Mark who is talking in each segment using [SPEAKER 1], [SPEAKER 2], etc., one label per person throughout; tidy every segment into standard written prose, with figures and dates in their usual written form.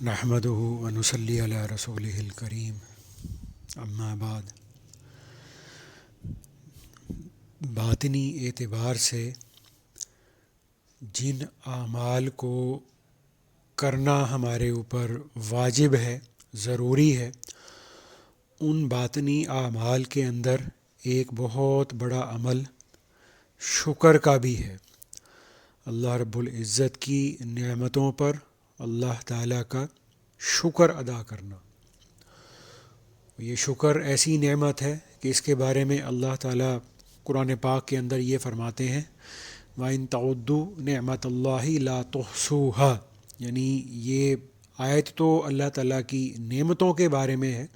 [SPEAKER 1] نحمده ونصلي علی رسوله الکریم اما بعد۔ باطنی اعتبار سے جن اعمال کو کرنا ہمارے اوپر واجب ہے، ضروری ہے، ان باطنی اعمال کے اندر ایک بہت بڑا عمل شکر کا بھی ہے۔ اللہ رب العزت کی نعمتوں پر اللہ تعالیٰ کا شکر ادا کرنا۔ یہ شکر ایسی نعمت ہے کہ اس کے بارے میں اللہ تعالیٰ قرآن پاک کے اندر یہ فرماتے ہیں وَإِن تَعُدُّوا نِعْمَتَ اللَّهِ لَا تُحْصُوهَا، یعنی یہ آیت تو اللہ تعالیٰ کی نعمتوں کے بارے میں ہے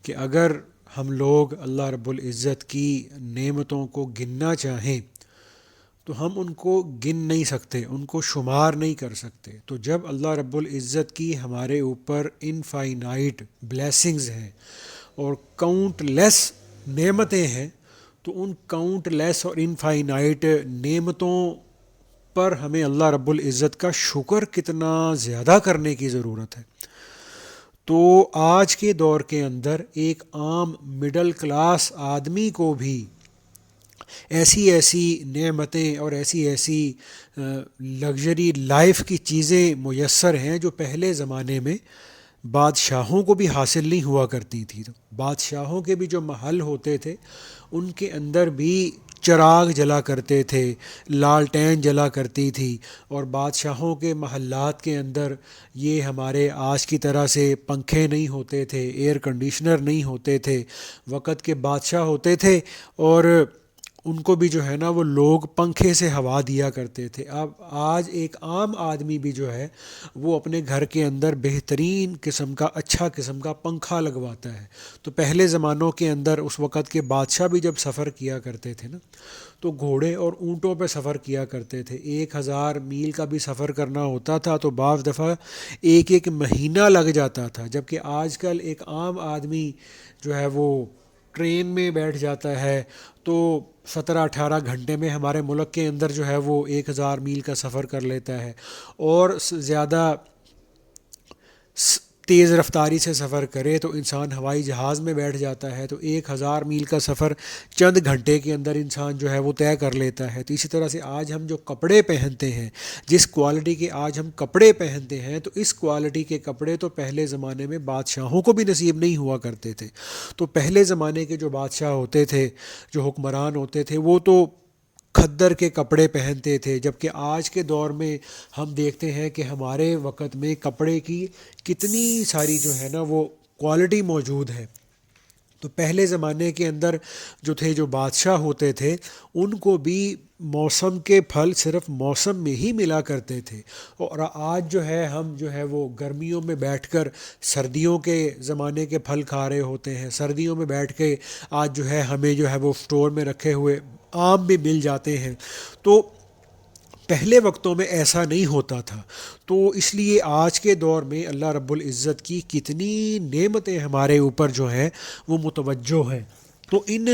[SPEAKER 1] کہ اگر ہم لوگ اللہ رب العزت کی نعمتوں کو گننا چاہیں تو ہم ان کو گن نہیں سکتے، ان کو شمار نہیں کر سکتے۔ تو جب اللہ رب العزت کی ہمارے اوپر انفائنائٹ بلیسنگز ہیں اور کاؤنٹ لیس نعمتیں ہیں، تو ان کاؤنٹ لیس اور انفائنائٹ نعمتوں پر ہمیں اللہ رب العزت کا شکر کتنا زیادہ کرنے کی ضرورت ہے۔ تو آج کے دور کے اندر ایک عام مڈل کلاس آدمی کو بھی ایسی نعمتیں اور ایسی لگژری لائف کی چیزیں میسر ہیں جو پہلے زمانے میں بادشاہوں کو بھی حاصل نہیں ہوا کرتی تھی۔ بادشاہوں کے بھی جو محل ہوتے تھے ان کے اندر بھی چراغ جلا کرتے تھے، لالٹین جلا کرتی تھی، اور بادشاہوں کے محلات کے اندر یہ ہمارے آج کی طرح سے پنکھے نہیں ہوتے تھے، ایئر کنڈیشنر نہیں ہوتے تھے۔ وقت کے بادشاہ ہوتے تھے اور ان کو بھی جو ہے نا وہ لوگ پنکھے سے ہوا دیا کرتے تھے۔ اب آج ایک عام آدمی بھی جو ہے وہ اپنے گھر کے اندر بہترین قسم کا، اچھا قسم کا پنکھا لگواتا ہے۔ تو پہلے زمانوں کے اندر اس وقت کے بادشاہ بھی جب سفر کیا کرتے تھے نا تو گھوڑے اور اونٹوں پہ سفر کیا کرتے تھے۔ 1000 میل کا بھی سفر کرنا ہوتا تھا تو بعض دفعہ ایک مہینہ لگ جاتا تھا، جبکہ آج کل ایک عام آدمی جو ہے وہ ٹرین میں بیٹھ جاتا ہے تو 17-18 گھنٹے میں ہمارے ملک کے اندر جو ہے وہ 1000 میل کا سفر کر لیتا ہے، اور زیادہ تیز رفتاری سے سفر کرے تو انسان ہوائی جہاز میں بیٹھ جاتا ہے تو 1000 میل کا سفر چند گھنٹے کے اندر انسان جو ہے وہ طے کر لیتا ہے۔ تو اسی طرح سے آج ہم جو کپڑے پہنتے ہیں، جس کوالٹی کے آج ہم کپڑے پہنتے ہیں، تو اس کوالٹی کے کپڑے تو پہلے زمانے میں بادشاہوں کو بھی نصیب نہیں ہوا کرتے تھے۔ تو پہلے زمانے کے جو بادشاہ ہوتے تھے، جو حکمران ہوتے تھے، وہ تو کھدر کے کپڑے پہنتے تھے، جبکہ آج کے دور میں ہم دیکھتے ہیں کہ ہمارے وقت میں کپڑے کی کتنی ساری جو ہے نا وہ کوالٹی موجود ہے۔ تو پہلے زمانے کے اندر جو تھے، جو بادشاہ ہوتے تھے، ان کو بھی موسم کے پھل صرف موسم میں ہی ملا کرتے تھے، اور آج جو ہے ہم جو ہے وہ گرمیوں میں بیٹھ کر سردیوں کے زمانے کے پھل کھا رہے ہوتے ہیں۔ سردیوں میں بیٹھ کے آج جو ہے ہمیں جو ہے وہ اسٹور میں رکھے ہوئے آم بھی مل جاتے ہیں۔ تو پہلے وقتوں میں ایسا نہیں ہوتا تھا۔ تو اس لیے آج کے دور میں اللہ رب العزت کی کتنی نعمتیں ہمارے اوپر جو ہیں وہ متوجہ ہیں۔ تو ان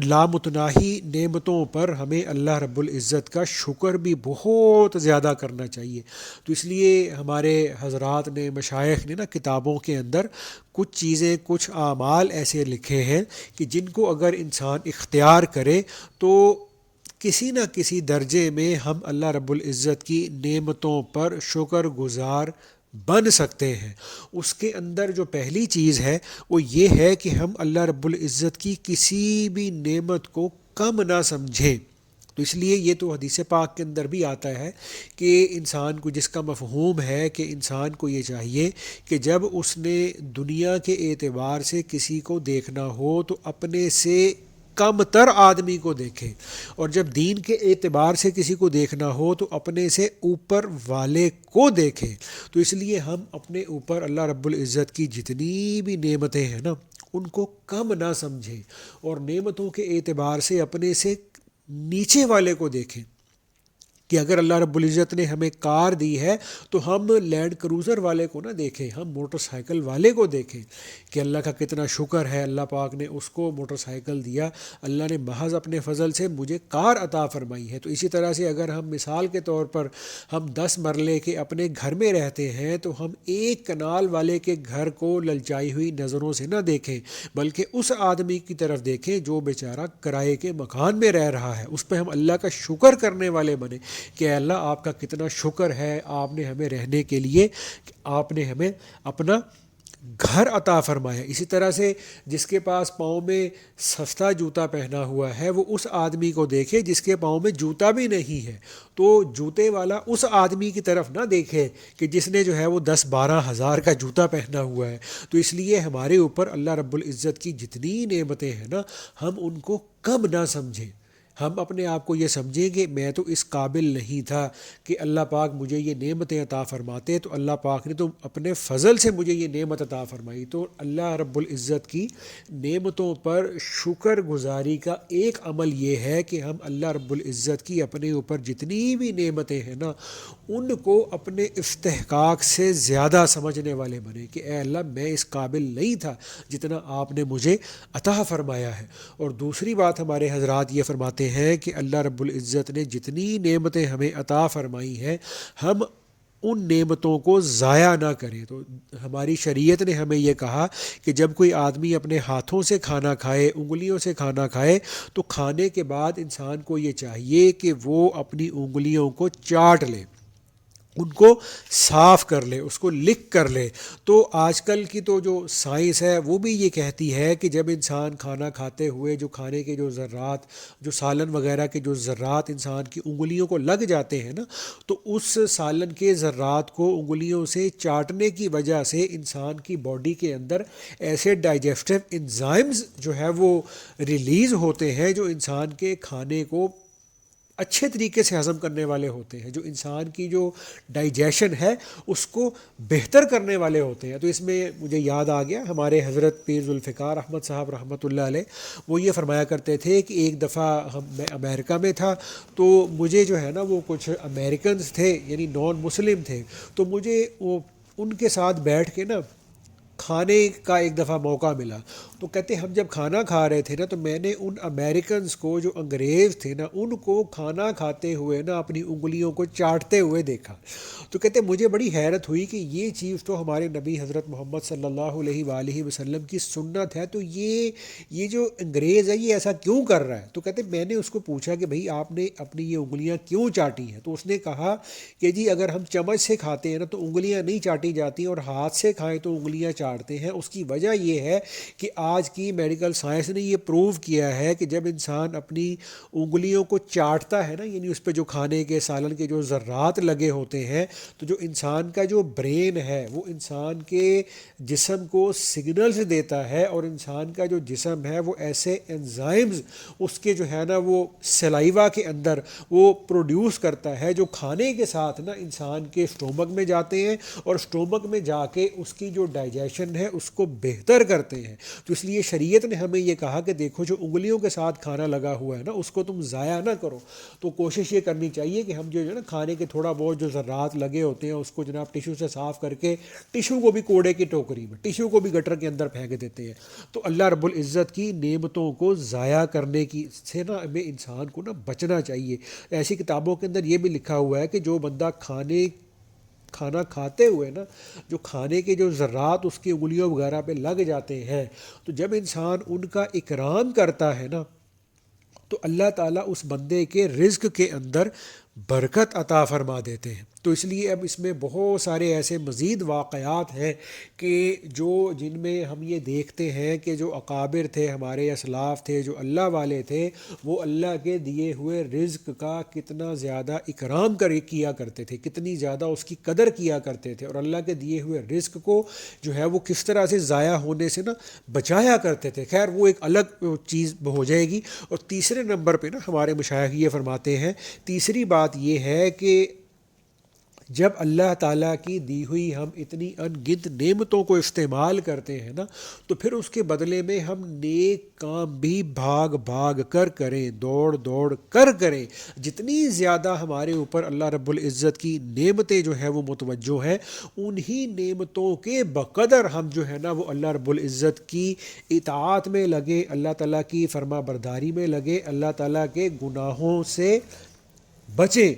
[SPEAKER 1] لامتناہی نعمتوں پر ہمیں اللہ رب العزت کا شکر بھی بہت زیادہ کرنا چاہیے۔ تو اس لیے ہمارے حضرات نے، مشائخ نے نا کتابوں کے اندر کچھ چیزیں، کچھ اعمال ایسے لکھے ہیں کہ جن کو اگر انسان اختیار کرے تو کسی نہ کسی درجے میں ہم اللہ رب العزت کی نعمتوں پر شکر گزار بن سکتے ہیں۔ اس کے اندر جو پہلی چیز ہے وہ یہ ہے کہ ہم اللہ رب العزت کی کسی بھی نعمت کو کم نہ سمجھیں۔ تو اس لیے یہ تو حدیث پاک کے اندر بھی آتا ہے کہ انسان کو، جس کا مفہوم ہے کہ انسان کو یہ چاہیے کہ جب اس نے دنیا کے اعتبار سے کسی کو دیکھنا ہو تو اپنے سے کم تر آدمی کو دیکھے، اور جب دین کے اعتبار سے کسی کو دیکھنا ہو تو اپنے سے اوپر والے کو دیکھے۔ تو اس لیے ہم اپنے اوپر اللہ رب العزت کی جتنی بھی نعمتیں ہیں نا ان کو کم نہ سمجھیں، اور نعمتوں کے اعتبار سے اپنے سے نیچے والے کو دیکھیں۔ کہ اگر اللہ رب العزت نے ہمیں کار دی ہے تو ہم لینڈ کروزر والے کو نہ دیکھیں، ہم موٹر سائیکل والے کو دیکھیں کہ اللہ کا کتنا شکر ہے، اللہ پاک نے اس کو موٹر سائیکل دیا، اللہ نے محض اپنے فضل سے مجھے کار عطا فرمائی ہے۔ تو اسی طرح سے اگر ہم مثال کے طور پر ہم 10 مرلے کے اپنے گھر میں رہتے ہیں تو ہم ایک کنال والے کے گھر کو للچائی ہوئی نظروں سے نہ دیکھیں، بلکہ اس آدمی کی طرف دیکھیں جو بیچارہ کرائے کے مکان میں رہ رہا ہے، اس پہ ہم اللہ کا شکر کرنے والے بنیں کہ اللہ آپ کا کتنا شکر ہے، آپ نے ہمیں رہنے کے لیے، آپ نے ہمیں اپنا گھر عطا فرمایا۔ اسی طرح سے جس کے پاس پاؤں میں سستا جوتا پہنا ہوا ہے وہ اس آدمی کو دیکھے جس کے پاؤں میں جوتا بھی نہیں ہے، تو جوتے والا اس آدمی کی طرف نہ دیکھے کہ جس نے جو ہے وہ 10-12 ہزار کا جوتا پہنا ہوا ہے۔ تو اس لیے ہمارے اوپر اللہ رب العزت کی جتنی نعمتیں ہیں نا، ہم ان کو کم نہ سمجھیں، ہم اپنے آپ کو یہ سمجھیں کہ میں تو اس قابل نہیں تھا کہ اللہ پاک مجھے یہ نعمتیں عطا فرماتے، تو اللہ پاک نے تو اپنے فضل سے مجھے یہ نعمت عطا فرمائی۔ تو اللہ رب العزت کی نعمتوں پر شکر گزاری کا ایک عمل یہ ہے کہ ہم اللہ رب العزت کی اپنے اوپر جتنی بھی نعمتیں ہیں نا ان کو اپنے استحقاق سے زیادہ سمجھنے والے بنے کہ اے اللہ میں اس قابل نہیں تھا جتنا آپ نے مجھے عطا فرمایا ہے۔ اور دوسری بات ہمارے حضرات یہ فرماتے ہیں کہ اللہ رب العزت نے جتنی نعمتیں ہمیں عطا فرمائی ہیں ہم ان نعمتوں کو ضائع نہ کریں۔ تو ہماری شریعت نے ہمیں یہ کہا کہ جب کوئی آدمی اپنے ہاتھوں سے کھانا کھائے، انگلیوں سے کھانا کھائے، تو کھانے کے بعد انسان کو یہ چاہیے کہ وہ اپنی انگلیوں کو چاٹ لے، ان کو صاف کر لے، اس کو لکھ کر لے۔ تو آج کل کی تو جو سائنس ہے وہ بھی یہ کہتی ہے کہ جب انسان کھانا کھاتے ہوئے جو کھانے کے جو ذرات، جو سالن وغیرہ کے جو ذرات انسان کی انگلیوں کو لگ جاتے ہیں نا، تو اس سالن کے ذرات کو انگلیوں سے چاٹنے کی وجہ سے انسان کی باڈی کے اندر ایسے ڈائجسٹو انزائمز جو ہے وہ ریلیز ہوتے ہیں جو انسان کے کھانے کو اچھے طریقے سے ہضم کرنے والے ہوتے ہیں، جو انسان کی جو ڈائجیشن ہے اس کو بہتر کرنے والے ہوتے ہیں۔ تو اس میں مجھے یاد آ گیا ہمارے حضرت پیر ذوالفقار احمد صاحب رحمۃ اللہ علیہ، وہ یہ فرمایا کرتے تھے کہ ایک دفعہ میں امریکہ میں تھا، تو مجھے جو ہے نا وہ کچھ امریکنز تھے یعنی نان مسلم تھے، تو مجھے وہ ان کے ساتھ بیٹھ کے نا کھانے کا ایک دفعہ موقع ملا۔ تو کہتے ہم جب کھانا کھا رہے تھے نا تو میں نے ان امریکنز کو جو انگریز تھے نا ان کو کھانا کھاتے ہوئے نا اپنی انگلیوں کو چاٹتے ہوئے دیکھا۔ تو کہتے مجھے بڑی حیرت ہوئی کہ یہ چیز تو ہمارے نبی حضرت محمد صلی اللہ علیہ وآلہ وسلم کی سنت ہے، تو یہ جو انگریز ہے یہ ایسا کیوں کر رہا ہے؟ تو کہتے میں نے اس کو پوچھا کہ بھئی آپ نے اپنی یہ انگلیاں کیوں چاٹی ہیں؟ تو اس نے کہا کہ جی اگر ہم چمچ سے کھاتے ہیں نا تو انگلیاں نہیں چاٹی جاتی، اور ہاتھ سے کھائیں تو انگلیاں چاٹتے ہیں۔ اس کی وجہ یہ ہے کہ آج کی میڈیکل سائنس نے یہ پروو کیا ہے کہ جب انسان اپنی انگلیوں کو چاٹتا ہے نا، یعنی اس پہ جو کھانے کے سالن کے جو ذرات لگے ہوتے ہیں، تو جو انسان کا جو برین ہے وہ انسان کے جسم کو سگنلز دیتا ہے، اور انسان کا جو جسم ہے وہ ایسے انزائمز اس کے جو ہے نا وہ سلائیوا کے اندر وہ پروڈیوس کرتا ہے جو کھانے کے ساتھ نا انسان کے اسٹومک میں جاتے ہیں، اور اسٹومک میں جا کے اس کی جو ڈائجیشن ہے اس کو بہتر کرتے ہیں۔ تو اس لیے شریعت نے ہمیں یہ کہا کہ دیکھو جو انگلیوں کے ساتھ کھانا لگا ہوا ہے نا اس کو تم ضائع نہ کرو۔ تو کوشش یہ کرنی چاہیے کہ ہم جو ہے نا کھانے کے تھوڑا بہت جو ذرات لگے ہوتے ہیں اس کو جناب ٹیشو سے صاف کر کے، ٹیشو کو بھی کوڑے کی ٹوکری میں، ٹیشو کو بھی گٹر کے اندر پھینک دیتے ہیں۔ تو اللہ رب العزت کی نعمتوں کو ضائع کرنے کی سے نا ہمیں انسان کو نا بچنا چاہیے۔ ایسی کتابوں کے اندر یہ بھی لکھا ہوا ہے کہ جو بندہ کھانا کھاتے ہوئے نا جو کھانے کے جو ذرات اس کی انگلیوں وغیرہ پہ لگ جاتے ہیں، تو جب انسان ان کا اکرام کرتا ہے نا تو اللہ تعالیٰ اس بندے کے رزق کے اندر برکت عطا فرما دیتے ہیں۔ تو اس لیے اب اس میں بہت سارے ایسے مزید واقعات ہیں کہ جن میں ہم یہ دیکھتے ہیں کہ جو اکابر تھے، ہمارے اسلاف تھے، جو اللہ والے تھے، وہ اللہ کے دیے ہوئے رزق کا کتنا زیادہ اکرام کیا کرتے تھے، کتنی زیادہ اس کی قدر کیا کرتے تھے، اور اللہ کے دیے ہوئے رزق کو جو ہے وہ کس طرح سے ضائع ہونے سے نا بچایا کرتے تھے۔ خیر وہ ایک الگ چیز ہو جائے گی۔ اور تیسرے نمبر پہ نا ہمارے مشائخ یہ فرماتے ہیں، تیسری بات یہ ہے کہ جب اللہ تعالیٰ کی دی ہوئی ہم اتنی ان گنت نعمتوں کو استعمال کرتے ہیں نا، تو پھر اس کے بدلے میں ہم نیک کام بھی بھاگ بھاگ کر کریں، دوڑ دوڑ کر کریں۔ جتنی زیادہ ہمارے اوپر اللہ رب العزت کی نعمتیں جو ہے وہ متوجہ ہیں، انہی نعمتوں کے بقدر ہم جو ہے نا وہ اللہ رب العزت کی اطاعت میں لگے، اللہ تعالیٰ کی فرما برداری میں لگے، اللہ تعالیٰ کے گناہوں سے بچیں۔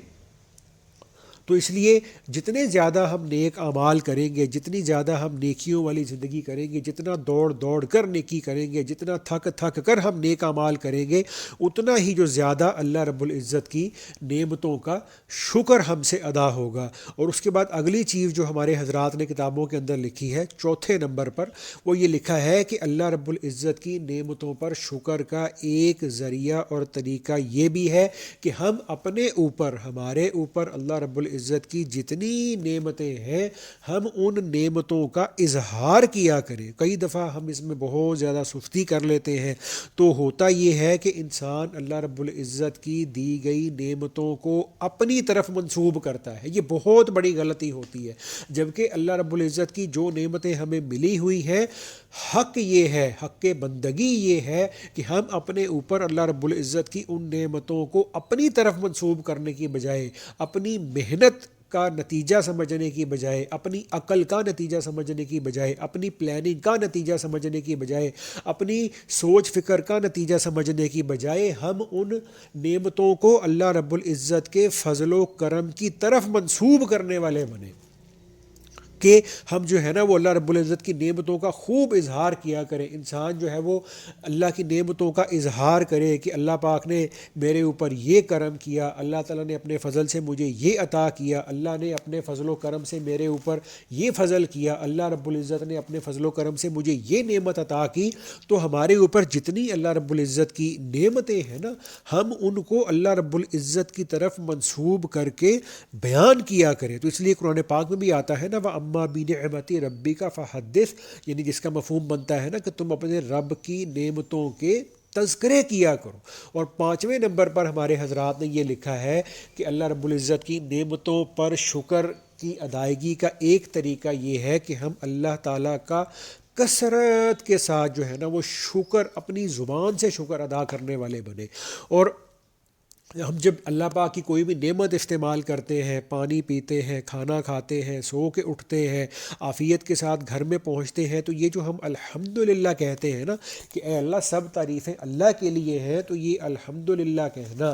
[SPEAKER 1] تو اس لیے جتنے زیادہ ہم نیک اعمال کریں گے، جتنی زیادہ ہم نیکیوں والی زندگی کریں گے، جتنا دوڑ دوڑ کر نیکی کریں گے، جتنا تھک تھک کر ہم نیک اعمال کریں گے، اتنا ہی جو زیادہ اللہ رب العزت کی نعمتوں کا شکر ہم سے ادا ہوگا۔ اور اس کے بعد اگلی چیز جو ہمارے حضرات نے کتابوں کے اندر لکھی ہے 4 نمبر پر، وہ یہ لکھا ہے کہ اللہ رب العزت کی نعمتوں پر شکر کا ایک ذریعہ اور طریقہ یہ بھی ہے کہ ہم اپنے اوپر، ہمارے اوپر اللہ رب العزت کی جتنی نعمتیں ہیں، ہم ان نعمتوں کا اظہار کیا کریں۔ کئی دفعہ ہم اس میں بہت زیادہ سستی کر لیتے ہیں، تو ہوتا یہ ہے کہ انسان اللہ رب العزت کی دی گئی نعمتوں کو اپنی طرف منسوب کرتا ہے۔ یہ بہت بڑی غلطی ہوتی ہے، جبکہ اللہ رب العزت کی جو نعمتیں ہمیں ملی ہوئی ہیں، حق یہ ہے، حق بندگی یہ ہے کہ ہم اپنے اوپر اللہ رب العزت کی ان نعمتوں کو اپنی طرف منسوب کرنے کی بجائے، اپنی محنت کا نتیجہ سمجھنے کی بجائے، اپنی عقل کا نتیجہ سمجھنے کی بجائے، اپنی پلاننگ کا نتیجہ سمجھنے کی بجائے، اپنی سوچ فکر کا نتیجہ سمجھنے کی بجائے، ہم ان نعمتوں کو اللہ رب العزت کے فضل و کرم کی طرف منسوب کرنے والے بنیں، کہ ہم جو ہے نا وہ اللہ رب العزت کی نعمتوں کا خوب اظہار کیا کریں۔ انسان جو ہے وہ اللہ کی نعمتوں کا اظہار کرے کہ اللہ پاک نے میرے اوپر یہ کرم کیا، اللہ تعالیٰ نے اپنے فضل سے مجھے یہ عطا کیا، اللہ نے اپنے فضل و کرم سے میرے اوپر یہ فضل کیا، اللہ رب العزت نے اپنے فضل و کرم سے مجھے یہ نعمت عطا کی۔ تو ہمارے اوپر جتنی اللہ رب العزت کی نعمتیں ہیں نا، ہم ان کو اللہ رب العزت کی طرف منسوب کر کے بیان کیا کریں۔ تو اس لیے قرآن پاک میں بھی آتا ہے نا، وَأَمَّا بِنِعْمَتِ رَبِّكَ فَحَدِّثْ، یعنی جس کا مفہوم بنتا ہے نا کہ تم اپنے رب کی نعمتوں کے تذکرے کیا کرو۔ اور 5ویں نمبر پر ہمارے حضرات نے یہ لکھا ہے کہ اللہ رب العزت کی نعمتوں پر شکر کی ادائیگی کا ایک طریقہ یہ ہے کہ ہم اللہ تعالیٰ کا کثرت کے ساتھ جو ہے نا وہ شکر، اپنی زبان سے شکر ادا کرنے والے بنے۔ اور ہم جب اللہ پاک کی کوئی بھی نعمت استعمال کرتے ہیں، پانی پیتے ہیں، کھانا کھاتے ہیں، سو کے اٹھتے ہیں، عافیت کے ساتھ گھر میں پہنچتے ہیں، تو یہ جو ہم الحمدللہ کہتے ہیں نا کہ اے اللہ سب تعریفیں اللہ کے لیے ہیں، تو یہ الحمدللہ کہنا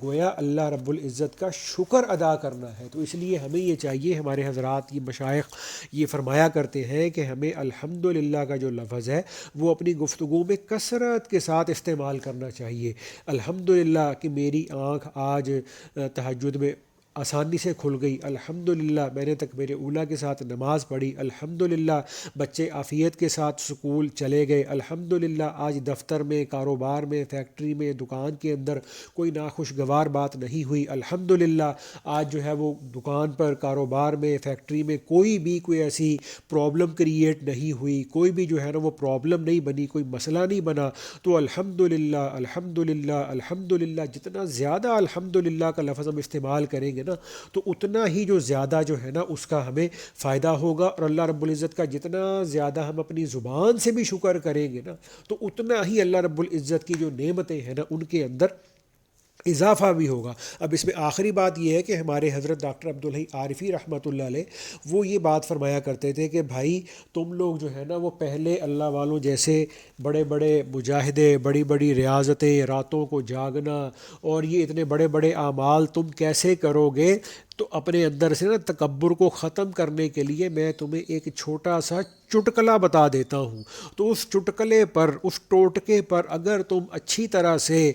[SPEAKER 1] گویا اللہ رب العزت کا شکر ادا کرنا ہے۔ تو اس لیے ہمیں یہ چاہیے، ہمارے حضرات یہ مشائخ یہ فرمایا کرتے ہیں کہ ہمیں الحمدللہ کا جو لفظ ہے وہ اپنی گفتگو میں کثرت کے ساتھ استعمال کرنا چاہیے۔ الحمدللہ کہ میری آنکھ آج تہجد میں آسانی سے کھل گئی، الحمدللہ میں نے تکبیر اولیٰ کے ساتھ نماز پڑھی، الحمدللہ بچے عافیت کے ساتھ سکول چلے گئے، الحمدللہ آج دفتر میں، کاروبار میں، فیکٹری میں، دکان کے اندر کوئی ناخوشگوار بات نہیں ہوئی، الحمدللہ آج جو ہے وہ دکان پر، کاروبار میں، فیکٹری میں کوئی ایسی پرابلم کریٹ نہیں ہوئی، کوئی بھی جو ہے نا وہ پرابلم نہیں بنی، کوئی مسئلہ نہیں بنا۔ تو الحمدللہ الحمدللہ الحمدللہ، جتنا زیادہ الحمدللہ کا لفظ ہم استعمال کریں گے نا تو اتنا ہی جو زیادہ جو ہے نا اس کا ہمیں فائدہ ہوگا۔ اور اللہ رب العزت کا جتنا زیادہ ہم اپنی زبان سے بھی شکر کریں گے نا تو اتنا ہی اللہ رب العزت کی جو نعمتیں ہیں نا ان کے اندر اضافہ بھی ہوگا۔ اب اس میں آخری بات یہ ہے کہ ہمارے حضرت ڈاکٹر عبدالحی عارفی رحمۃ اللہ علیہ وہ یہ بات فرمایا کرتے تھے کہ بھائی تم لوگ جو ہے نا وہ پہلے اللہ والوں جیسے بڑے بڑے مجاہدے، بڑی بڑی ریاضتیں، راتوں کو جاگنا اور یہ اتنے بڑے بڑے اعمال تم کیسے کرو گے؟ تو اپنے اندر سے نا تکبر کو ختم کرنے کے لیے میں تمہیں ایک چھوٹا سا چٹکلا بتا دیتا ہوں، تو اس چٹکلے پر، اس ٹوٹکے پر اگر تم اچھی طرح سے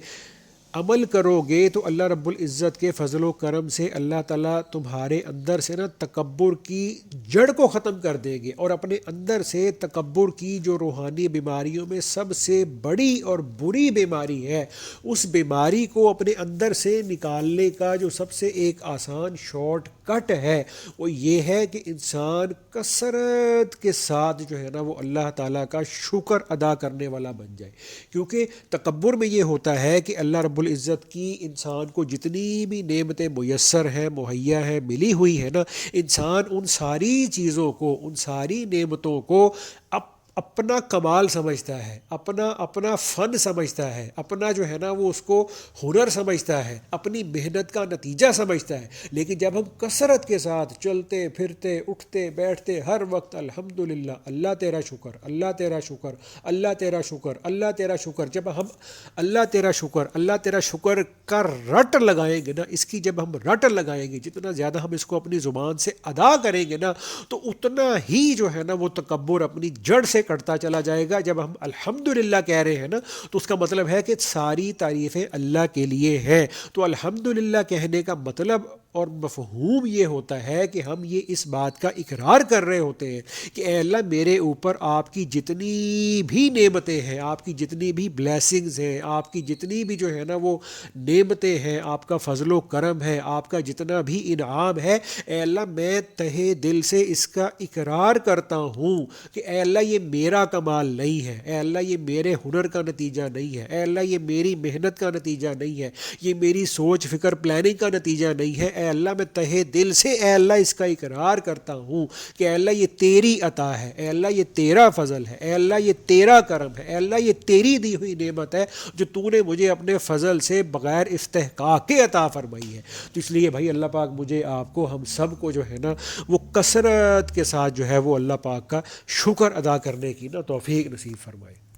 [SPEAKER 1] عمل کرو گے تو اللہ رب العزت کے فضل و کرم سے اللہ تعالیٰ تمہارے اندر سے نا تکبر کی جڑ کو ختم کر دے گے، اور اپنے اندر سے تکبر کی جو روحانی بیماریوں میں سب سے بڑی اور بری بیماری ہے، اس بیماری کو اپنے اندر سے نکالنے کا جو سب سے ایک آسان شارٹ کٹ ہے وہ یہ ہے کہ انسان کثرت کے ساتھ جو ہے نا وہ اللہ تعالیٰ کا شکر ادا کرنے والا بن جائے۔ کیونکہ تکبر میں یہ ہوتا ہے کہ اللہ رب العزت کی انسان کو جتنی بھی نعمتیں میسر ہیں، مہیا ہیں، ملی ہوئی ہیں نا، انسان ان ساری چیزوں کو، ان ساری نعمتوں کو اپنا کمال سمجھتا ہے، اپنا فن سمجھتا ہے، اپنا جو ہے نا وہ اس کو ہنر سمجھتا ہے، اپنی محنت کا نتیجہ سمجھتا ہے۔ لیکن جب ہم کثرت کے ساتھ چلتے پھرتے اٹھتے بیٹھتے ہر وقت الحمدللہ، اللہ تیرا شکر، اللہ تیرا شکر، اللہ تیرا شکر، اللہ تیرا شکر، جب ہم اللہ تیرا شکر، اللہ تیرا شکر کا رٹ لگائیں گے نا، اس کی جب ہم رٹ لگائیں گے، جتنا زیادہ ہم اس کو اپنی زبان سے ادا کریں گے نا، تو اتنا ہی جو ہے نا وہ تکبر اپنی جڑ سے کٹتا چلا جائے گا۔ جب ہم الحمدللہ کہہ رہے ہیں نا، تو اس کا مطلب ہے کہ ساری تعریفیں اللہ کے لیے ہیں۔ تو الحمدللہ کہنے کا مطلب اور مفہوم یہ ہوتا ہے کہ ہم یہ اس بات کا اقرار کر رہے ہوتے ہیں کہ اے اللہ، میرے اوپر آپ کی جتنی بھی نعمتیں ہیں، آپ کی جتنی بھی بلیسنگز ہیں، آپ کی جتنی بھی جو ہے نا وہ نعمتیں ہیں، آپ کا فضل و کرم ہے، آپ کا جتنا بھی انعام ہے، اے اللہ میں تہہ دل سے اس کا اقرار کرتا ہوں کہ اے اللہ یہ میرا کمال نہیں ہے، اے اللہ یہ میرے ہنر کا نتیجہ نہیں ہے، اے اللہ یہ میری محنت کا نتیجہ نہیں ہے، یہ میری سوچ فکر پلاننگ کا نتیجہ نہیں ہے۔ اے اللہ میں تہہ دل سے اے اللہ اس کا اقرار کرتا ہوں کہ اے اللہ یہ تیری عطا ہے، اے اللہ یہ تیرا فضل ہے، اے اللہ یہ تیرا کرم ہے، اے اللہ یہ تیری دی ہوئی نعمت ہے جو تو نے مجھے اپنے فضل سے بغیر استحقاق کے عطا فرمائی ہے۔ تو اس لیے بھائی اللہ پاک مجھے، آپ کو، ہم سب کو جو ہے نا وہ کثرت کے ساتھ جو ہے وہ اللہ پاک کا شکر ادا کرنے کی نا توفیق نصیب فرمائے۔